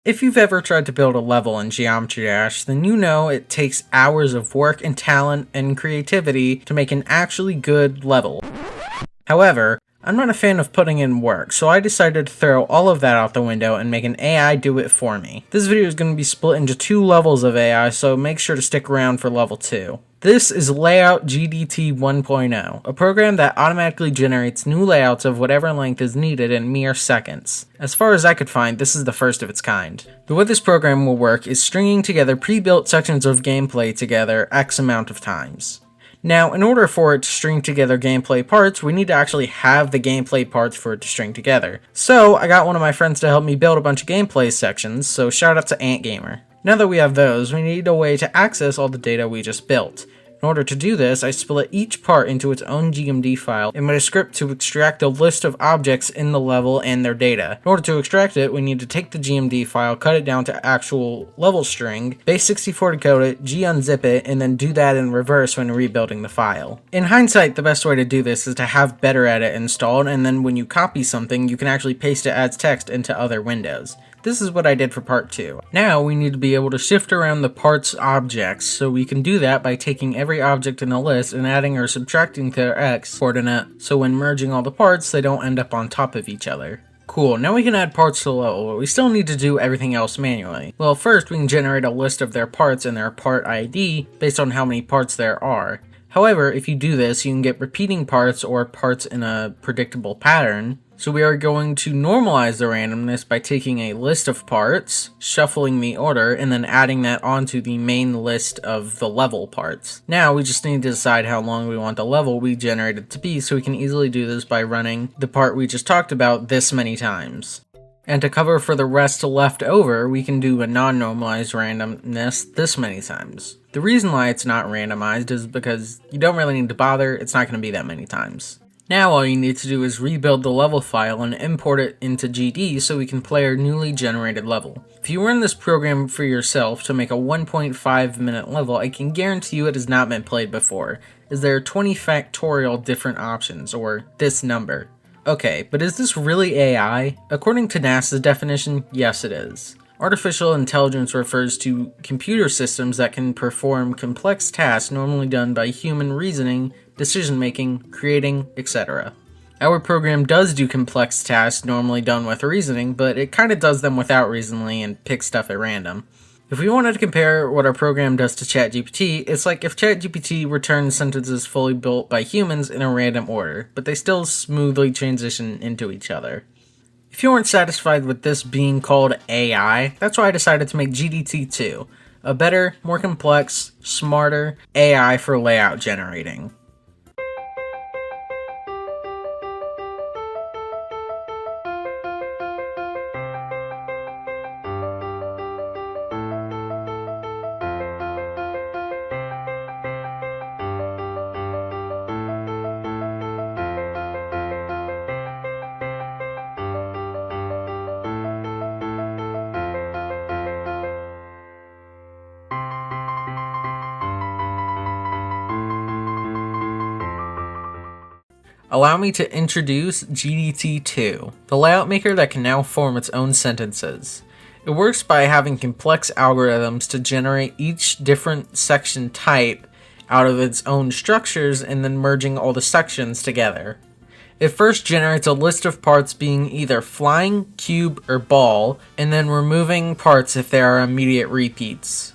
If you've ever tried to build a level in Geometry Dash, then you know it takes hours of work and talent and creativity to make an actually good level. However, I'm not a fan of putting in work, so I decided to throw all of that out the window and make an AI do it for me. This video is going to be split into 2 levels of AI, so make sure to stick around for level 2. This is Layout GDT 1.0, a program that automatically generates new layouts of whatever length is needed in mere seconds. As far as I could find, this is the first of its kind. The way this program will work is stringing together pre-built sections of gameplay together X amount of times. Now, in order for it to string together gameplay parts, we need to actually have the gameplay parts for it to string together. So, I got one of my friends to help me build a bunch of gameplay sections, so shout out to AntGamer. Now that we have those, we need a way to access all the data we just built. In order to do this, I split each part into its own GMD file and made a script to extract a list of objects in the level and their data. In order to extract it, we need to take the GMD file, cut it down to actual level string, base64 decode it, gunzip it, and then do that in reverse when rebuilding the file. In hindsight, the best way to do this is to have BetterEdit installed, and then when you copy something, you can actually paste it as text into other windows. This is what I did for part 2. Now we need to be able to shift around the parts objects, so we can do that by taking every object in the list and adding or subtracting their X coordinate, so when merging all the parts, they don't end up on top of each other. Cool, now we can add parts to the level, but we still need to do everything else manually. Well, first we can generate a list of their parts and their part ID based on how many parts there are. However, if you do this, you can get repeating parts or parts in a predictable pattern. So we are going to normalize the randomness by taking a list of parts, shuffling the order, and then adding that onto the main list of the level parts. Now we just need to decide how long we want the level we generated to be, so we can easily do this by running the part we just talked about this many times. And to cover for the rest left over, we can do a non-normalized randomness this many times. The reason why it's not randomized is because you don't really need to bother, it's not going to be that many times. Now all you need to do is rebuild the level file and import it into GD so we can play our newly generated level. If you run this program for yourself to make a 1.5 minute level, I can guarantee you it has not been played before, as there are 20 factorial different options, or this number. Okay, but is this really AI? According to NASA's definition, yes it is. Artificial intelligence refers to computer systems that can perform complex tasks normally done by human reasoning, decision-making, creating, etc. Our program does do complex tasks normally done with reasoning, but it kinda does them without reasoning and picks stuff at random. If we wanted to compare what our program does to ChatGPT, it's like if ChatGPT returned sentences fully built by humans in a random order, but they still smoothly transition into each other. If you aren't satisfied with this being called AI, that's why I decided to make GDT2, a better, more complex, smarter AI for layout generating. Allow me to introduce GDT2, the layout maker that can now form its own sentences. It works by having complex algorithms to generate each different section type out of its own structures and then merging all the sections together. It first generates a list of parts being either flying, cube, or ball, and then removing parts if there are immediate repeats.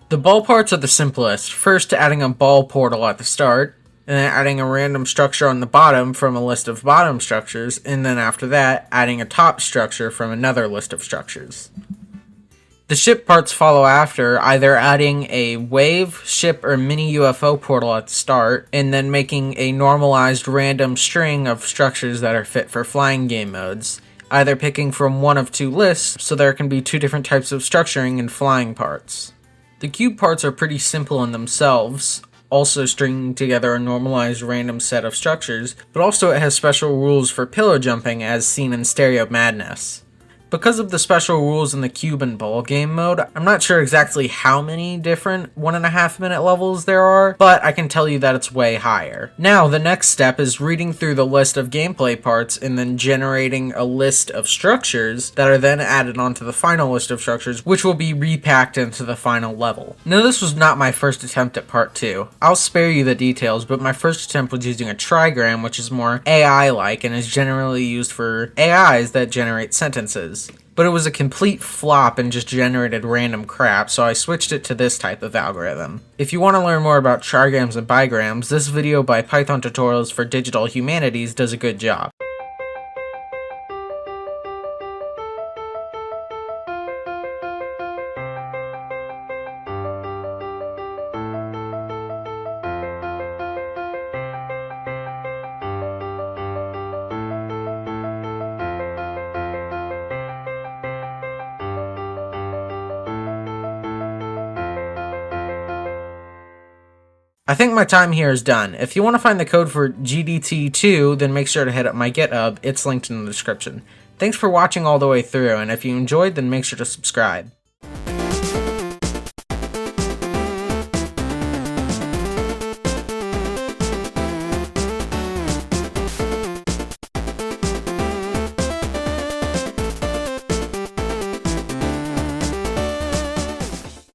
The ball parts are the simplest, first adding a ball portal at the start, and then adding a random structure on the bottom from a list of bottom structures, and then after that, adding a top structure from another list of structures. The ship parts follow after, either adding a wave, ship, or mini UFO portal at the start, and then making a normalized random string of structures that are fit for flying game modes, either picking from one of 2 lists, so there can be 2 different types of structuring and flying parts. The cube parts are pretty simple in themselves, also stringing together a normalized random set of structures, but also it has special rules for pillar jumping as seen in Stereo Madness. Because of the special rules in the cube and ball game mode, I'm not sure exactly how many different 1.5 minute levels there are, but I can tell you that it's way higher. Now, the next step is reading through the list of gameplay parts and then generating a list of structures that are then added onto the final list of structures, which will be repacked into the final level. Now, this was not my first attempt at part 2. I'll spare you the details, but my first attempt was using a trigram, which is more AI-like and is generally used for AIs that generate sentences. But it was a complete flop and just generated random crap, so I switched it to this type of algorithm. If you want to learn more about trigrams and bigrams, this video by Python Tutorials for Digital Humanities does a good job. I think my time here is done. If you want to find the code for GDT2, then make sure to hit up my GitHub. It's linked in the description. Thanks for watching all the way through, and if you enjoyed, then make sure to subscribe.